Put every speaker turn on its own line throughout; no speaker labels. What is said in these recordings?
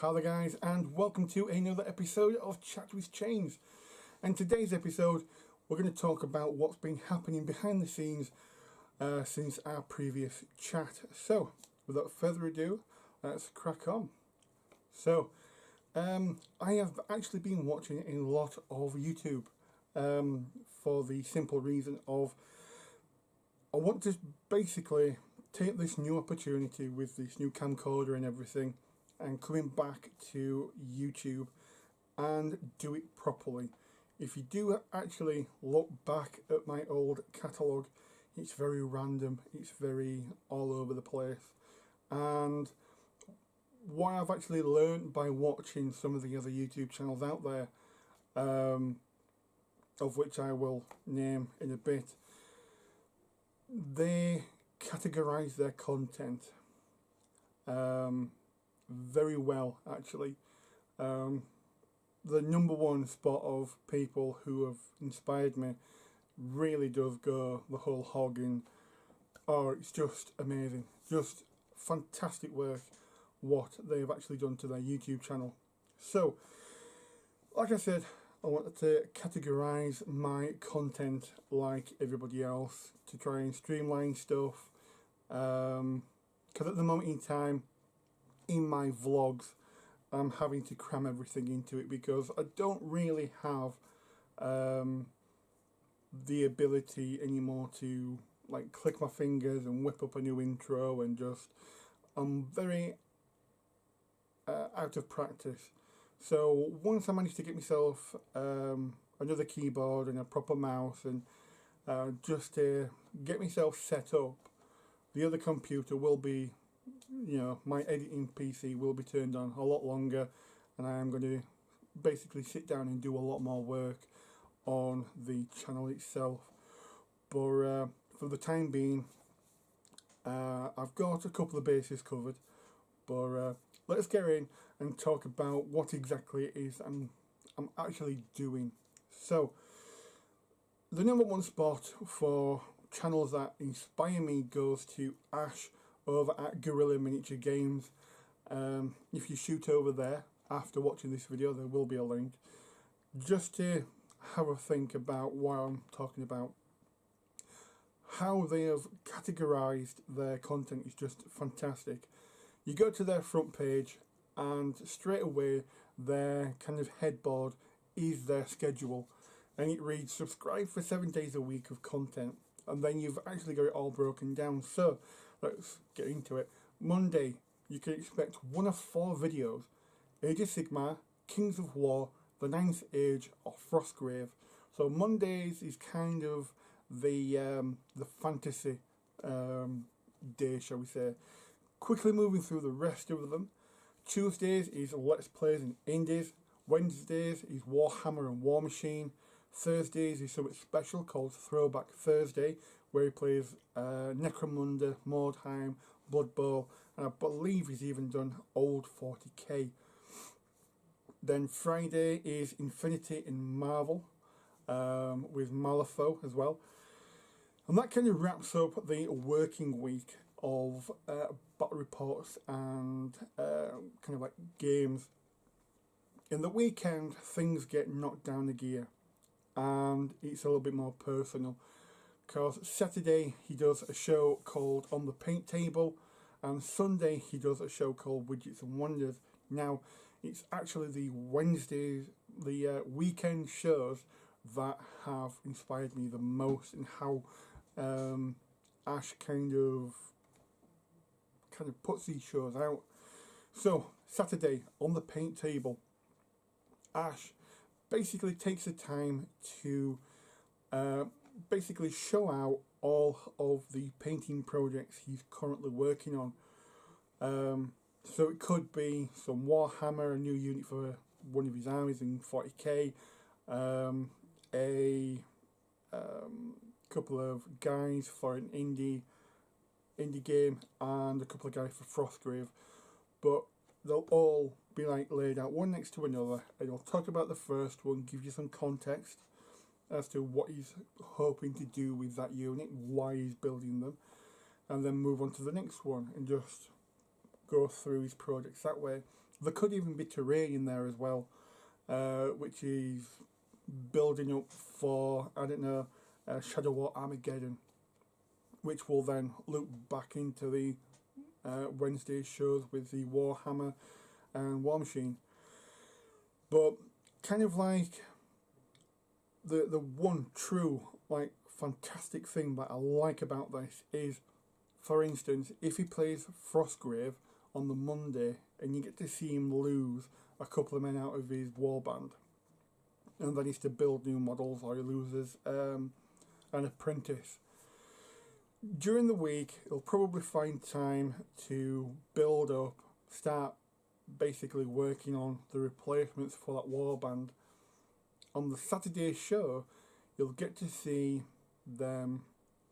Hi there guys, and welcome to another episode of Chat with Chainz. And today's episode we're going to talk about what's been happening behind the scenes since our previous chat. So without further ado, let's crack on. So I have actually been watching a lot of YouTube for the simple reason of I want to basically take this new opportunity with this new camcorder and everything and coming back to YouTube and do it properly. If you do actually look back at my old catalogue, it's very random, it's very all over the place. And what I've actually learned by watching some of the other YouTube channels out there, of which I will name in a bit, they categorise their content very well, actually. The number one spot of people who have inspired me really does go the whole hog in. Oh, it's just amazing, just fantastic work what they've actually done to their YouTube channel. So like I said, I wanted to categorise my content like everybody else to try and streamline stuff, because at the moment in time in my vlogs I'm having to cram everything into it because I don't really have the ability anymore to like click my fingers and whip up a new intro, and just I'm very out of practice. So once I manage to get myself another keyboard and a proper mouse and just to get myself set up, the other computer will be, you know, my editing PC will be turned on a lot longer, and I am going to basically sit down and do a lot more work on the channel itself. But for the time being, I've got a couple of bases covered. But let's get in and talk about what exactly it is I'm actually doing. So the number one spot for channels that inspire me goes to Ash over at Guerrilla Miniature Games. If you shoot over there after watching this video, there will be a link, just to have a think about what I'm talking about. How they have categorised their content is just fantastic. You go to their front page and straight away their kind of headboard is their schedule, and it reads subscribe for 7 days a week of content, and then you've actually got it all broken down. So let's get into it. Monday, you can expect one of 4 videos: Age of Sigmar, Kings of War, The Ninth Age, or Frostgrave. So Mondays is kind of the fantasy day, shall we say. Quickly moving through the rest of them. Tuesdays is Let's Plays and Indies. Wednesdays is Warhammer and War Machine. Thursdays is something special called Throwback Thursday, where he plays Necromunda, Mordheim, Blood Bowl, and I believe he's even done Old 40k. Then Friday is Infinity in Marvel, with Malifaux as well. And that kind of wraps up the working week of battle reports and kind of like games. In the weekend, things get knocked down a gear, and it's a little bit more personal, because Saturday he does a show called On the Paint Table, and Sunday he does a show called Widgets and Wonders. Now it's actually the Wednesdays, the weekend shows, that have inspired me the most, and how Ash kind of puts these shows out. So Saturday, On the Paint Table, Ash basically takes the time to basically show out all of the painting projects he's currently working on. So it could be some Warhammer, a new unit for one of his armies in 40k, a couple of guys for an indie game, and a couple of guys for Frostgrave. But they'll all be like laid out one next to another, and I'll talk about the first one, give you some context as to what he's hoping to do with that unit, why he's building them, and then move on to the next one and just go through his projects that way. There could even be terrain in there as well, which is building up for, I don't know, Shadow War Armageddon, which will then loop back into the Wednesday shows with the Warhammer and War Machine. But kind of like the one true like fantastic thing that I like about this is, for instance, if he plays Frostgrave on the Monday and you get to see him lose a couple of men out of his warband, and then he's to build new models, or he loses an apprentice. During the week, he'll probably find time to build up, start basically working on the replacements for that warband. On the Saturday show, you'll get to see them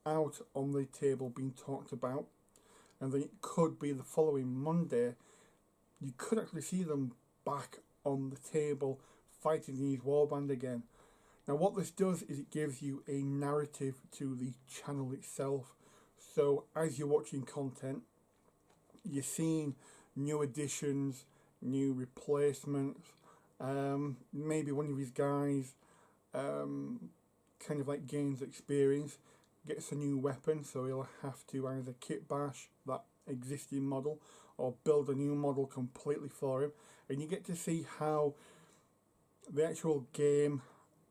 out on the table being talked about, and then it could be the following Monday, you could actually see them back on the table fighting his warband again. Now what this does is it gives you a narrative to the channel itself. So as you're watching content, you're seeing new additions, new replacements, maybe one of his guys kind of like gains experience, gets a new weapon, so he'll have to either kit bash that existing model or build a new model completely for him. And you get to see how the actual game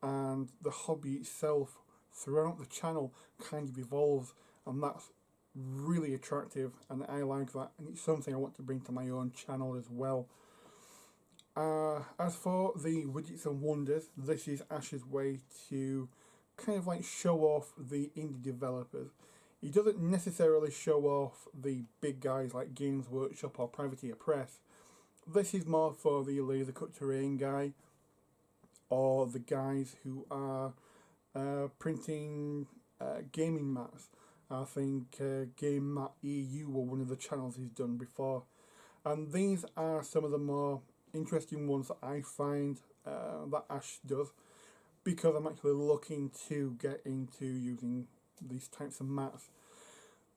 and the hobby itself throughout the channel kind of evolves, and that's really attractive, and I like that, and it's something I want to bring to my own channel as well. As for the widgets and wonders, this is Ash's way to kind of like show off the indie developers. He doesn't necessarily show off the big guys like Games Workshop or Privateer Press. This is more for the laser cut terrain guy, or the guys who are printing gaming mats. I think Game Mat EU were one of the channels he's done before. And these are some of the more interesting ones that I find that Ash does, because I'm actually looking to get into using these types of mats.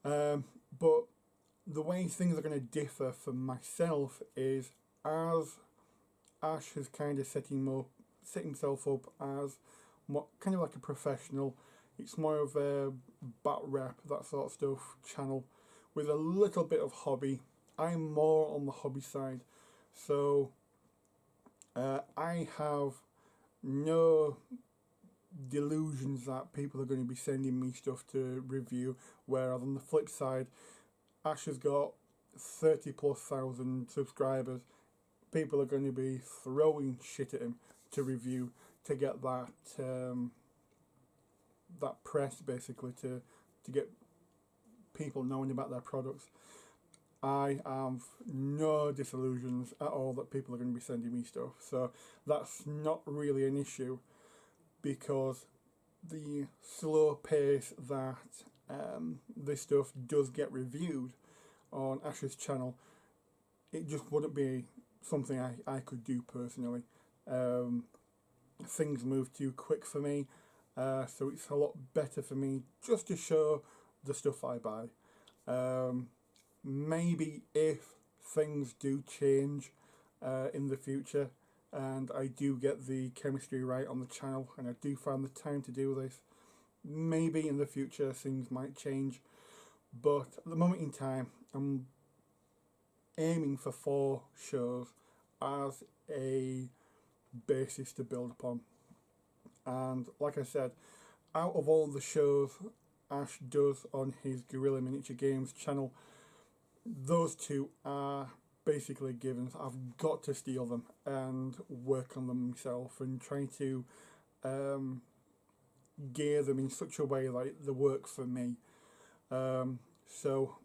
But the way things are going to differ for myself is, as Ash has kind of set himself up as more, kind of like a professional. It's more of a bat rep, that sort of stuff channel, with a little bit of hobby. I'm more on the hobby side, so I have no delusions that people are going to be sending me stuff to review, whereas on the flip side, Ash has got 30,000+ subscribers. People are going to be throwing shit at him to review, to get that that press, basically, to get people knowing about their products. I have no disillusions at all that people are going to be sending me stuff, so that's not really an issue, because the slow pace that this stuff does get reviewed on Ash's channel, it just wouldn't be something I could do personally. Things move too quick for me, so it's a lot better for me just to show the stuff I buy. Maybe if things do change in the future, and I do get the chemistry right on the channel, and I do find the time to do this, maybe in the future things might change. But at the moment in time, I'm aiming for 4 shows as a basis to build upon. And like I said, out of all the shows Ash does on his Guerrilla Miniature Games channel, those 2 are basically givens. I've got to steal them and work on them myself, and try to gear them in such a way like they work for me. So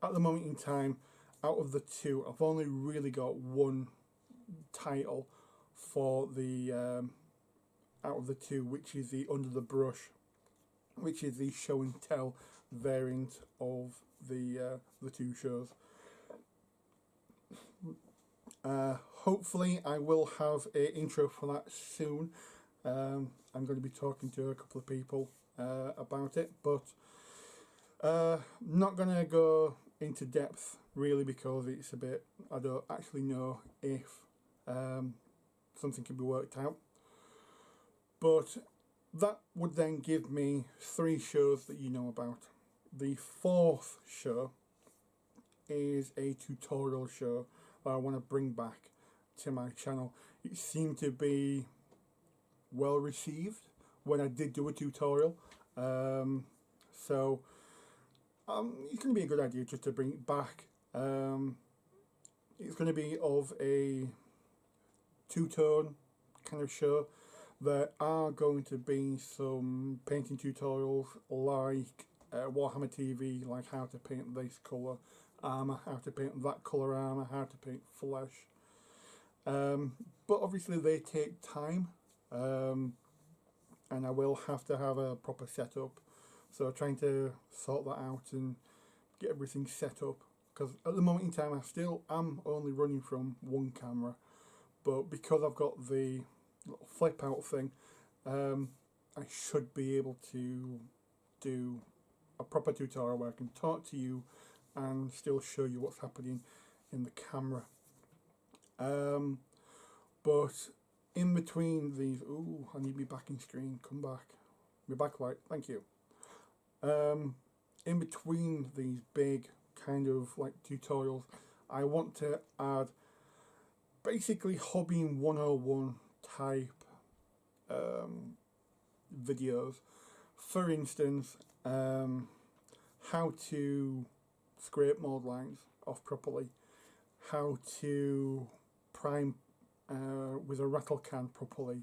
at the moment in time, out of the 2, I've only really got 1 title for the out of the 2, which is the Under the Brush, which is the show and tell variant of the 2 shows. Hopefully I will have an intro for that soon. I'm going to be talking to a couple of people about it, but not going to go into depth really, because it's a bit, I don't actually know if something can be worked out. But that would then give me 3 shows that you know about. The 4th show is a tutorial show that I want to bring back to my channel. It seemed to be well received when I did do a tutorial, so it's going to be a good idea just to bring it back. It's going to be of a 2-tone kind of show. There are going to be some painting tutorials like Warhammer TV, like how to paint this colour armour, how to paint that colour armour, how to paint flesh. But obviously they take time, and I will have to have a proper setup. So trying to sort that out and get everything set up, because at the moment in time I still am only running from one camera, but because I've got the little flip out thing, I should be able to do a proper tutorial where I can talk to you and still show you what's happening in the camera. But in between these, ooh, I need my backing screen, come back, my backlight, thank you. In between these big kind of like tutorials, I want to add basically hobbying 101 type videos. For instance, how to scrape mold lines off properly, how to prime with a rattle can properly,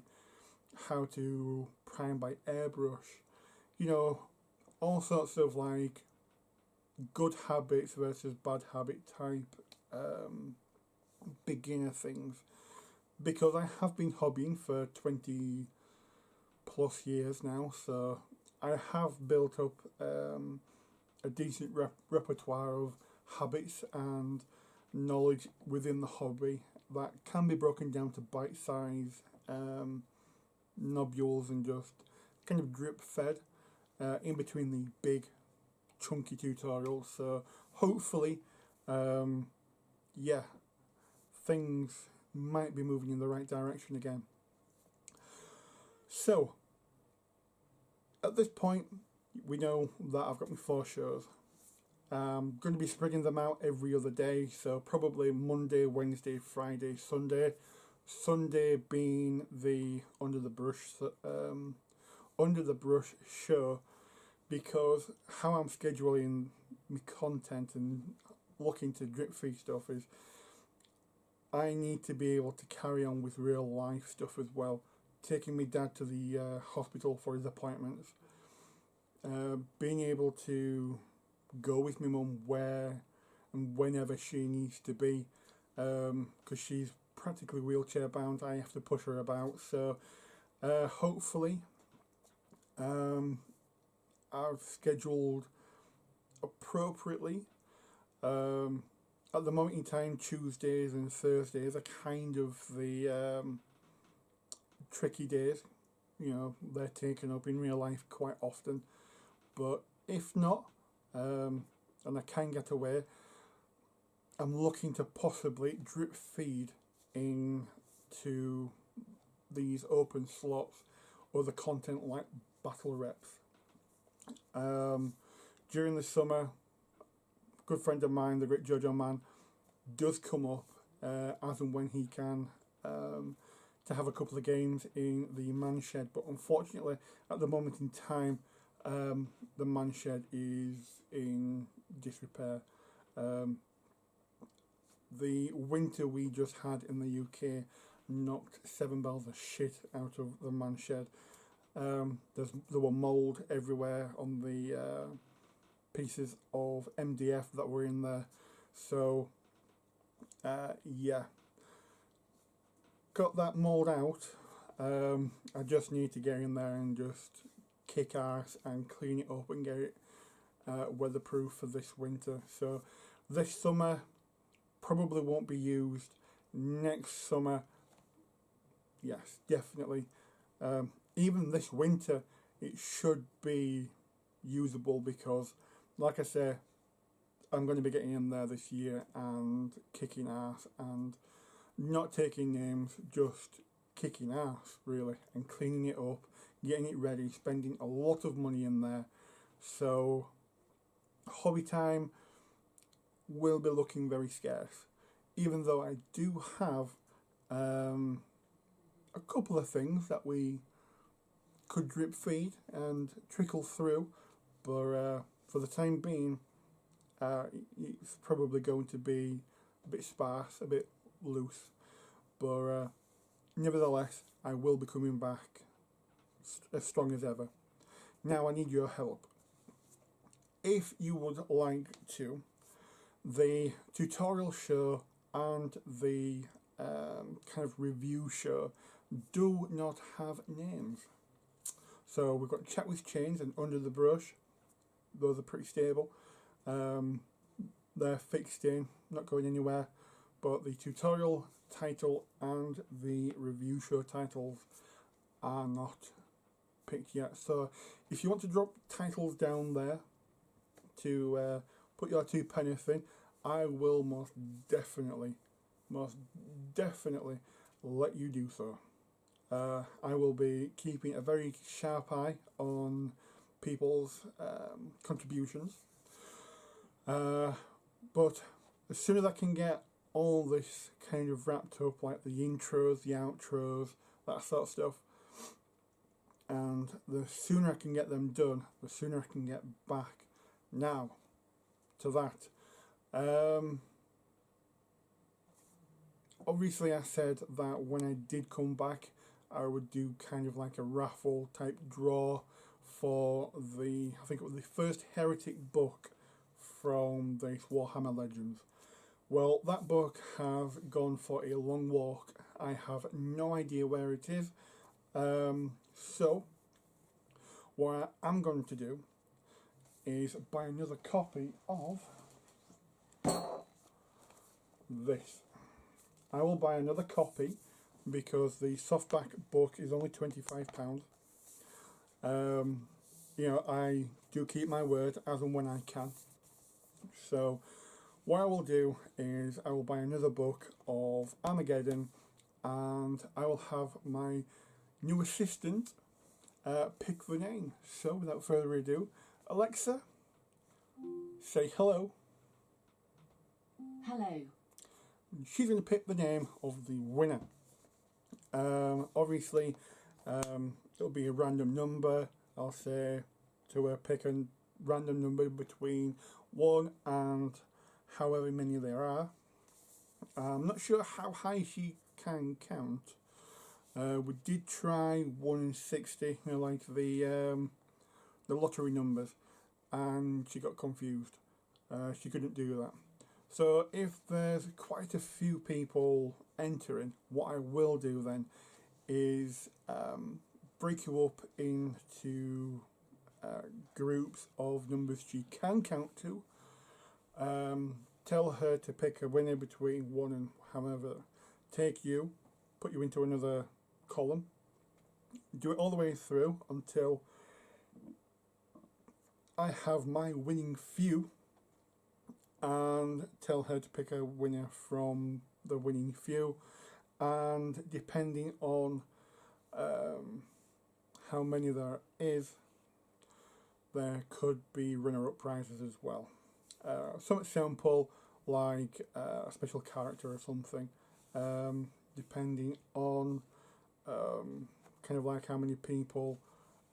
how to prime by airbrush, you know, all sorts of like good habits versus bad habit type beginner things, because I have been hobbying for 20 plus years now, so I have built up a decent repertoire of habits and knowledge within the hobby that can be broken down to bite-sized nobules and just kind of drip fed in between the big chunky tutorials. So hopefully, yeah, things might be moving in the right direction again. So at this point, we know that I've got my 4 shows. I'm going to be spreading them out every other day, so probably Monday, Wednesday, Friday, Sunday. Sunday being the under the brush show, because how I'm scheduling my content and looking to drip feed stuff is I need to be able to carry on with real life stuff as well. Taking my dad to the hospital for his appointments, being able to go with my mum where and whenever she needs to be, because she's practically wheelchair bound. I have to push her about, so hopefully I've scheduled appropriately. At the moment in time, Tuesdays and Thursdays are kind of the tricky days. You know, they're taken up in real life quite often, but if not, and I can get away, I'm looking to possibly drip feed into these open slots other content like battle reps. During the summer, a good friend of mine, the great Jojo Man, does come up as and when he can to have a couple of games in the man shed, but unfortunately at the moment in time the man shed is in disrepair. The winter we just had in the UK knocked 7 bells of shit out of the man shed. There were mould everywhere on the pieces of MDF that were in there, so yeah, got that mould out. I just need to get in there and just kick ass and clean it up and get it weatherproof for this winter. So this summer probably won't be used. Next summer, yes, definitely. Even this winter it should be usable, because like I say, I'm going to be getting in there this year and kicking ass and not taking names, just kicking ass really, and cleaning it up, getting it ready, spending a lot of money in there. So hobby time will be looking very scarce, even though I do have a couple of things that we could drip feed and trickle through, but for the time being it's probably going to be a bit sparse, a bit loose, but nevertheless I will be coming back as strong as ever. Now I need your help. If you would like to, the tutorial show and the kind of review show do not have names. So we've got Chat with Chainz and Under the Brush. Those are pretty stable. They're fixed in, not going anywhere. But the tutorial title and the review show titles are not picked yet. So if you want to drop titles down there to put your 2 pennies in, I will most definitely let you do so. I will be keeping a very sharp eye on people's contributions, but as soon as I can get all this kind of wrapped up, like the intros, the outros, that sort of stuff, and the sooner I can get them done, the sooner I can get back now to that. Obviously I said that when I did come back I would do kind of like a raffle type draw for the, I think it was the first Heretic book from this Warhammer Legends. Well, that book has gone for a long walk. I have no idea where it is. So what I'm going to do is buy another copy of this. I will buy another copy because the softback book is only £25. You know, I do keep my word as and when I can. So what I will do is I will buy another book of Armageddon, and I will have my new assistant pick the name. So without further ado, Alexa, say hello.
Hello.
She's going to pick the name of the winner. Obviously, it'll be a random number. I'll say to her, pick a random number between 1 and however many there are. I'm not sure how high she can count. We did try 1 in 60, you know, like the lottery numbers, and she got confused. She couldn't do that. So if there's quite a few people entering, what I will do then is break you up into groups of numbers she can count to. Tell her to pick a winner between 1 and however. Take you, put you into another column, do it all the way through until I have my winning few, and tell her to pick a winner from the winning few, and depending on how many there is, there could be runner-up prizes as well. Something simple like a special character or something, depending on kind of like how many people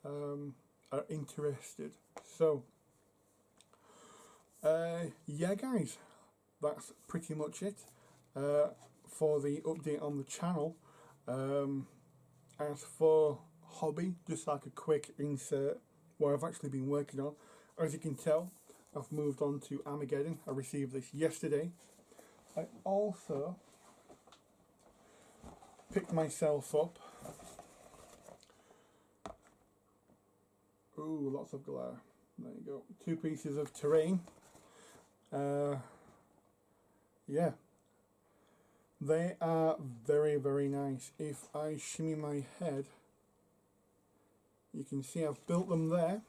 are interested. So yeah guys, that's pretty much it for the update on the channel. As for hobby, just like a quick insert what I've actually been working on. As you can tell, I've moved on to Armageddon. I received this yesterday. I also picked myself up, ooh, lots of glare, there you go, 2 pieces of terrain. Yeah, they are very, very nice. If I shimmy my head, you can see I've built them there.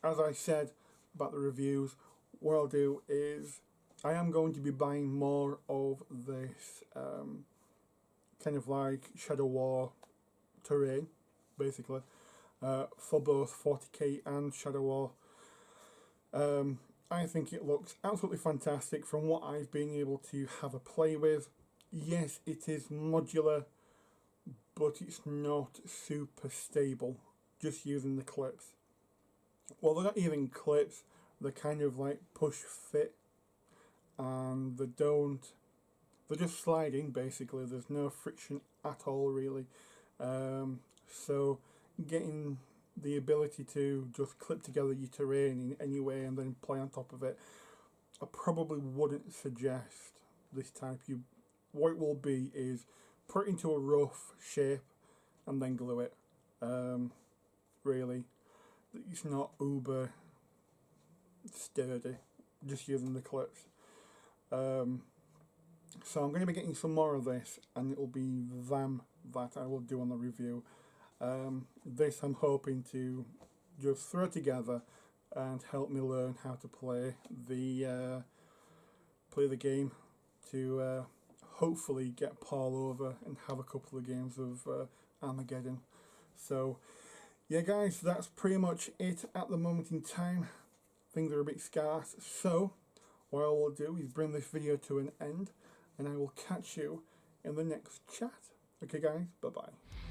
As I said, about the reviews, what I'll do is I am going to be buying more of this kind of like Shadow War terrain, basically, for both 40k and Shadow War. I think it looks absolutely fantastic from what I've been able to have a play with. Yes, it is modular, but it's not super stable, just using the clips. Well, they're not even clips, they're kind of like push fit, and they're just sliding basically, there's no friction at all really. So getting the ability to just clip together your terrain in any way and then play on top of it, I probably wouldn't suggest this type. What it will be is put it into a rough shape and then glue it. Really, it's not uber sturdy, just using the clips. So I'm going to be getting some more of this, and it will be them that I will do on the review. This I'm hoping to just throw together and help me learn how to play the game, to hopefully get Paul over and have a couple of games of Armageddon. So yeah guys, that's pretty much it at the moment in time. Things are a bit scarce, so what I will do is bring this video to an end, and I will catch you in the next chat. Okay guys, bye bye.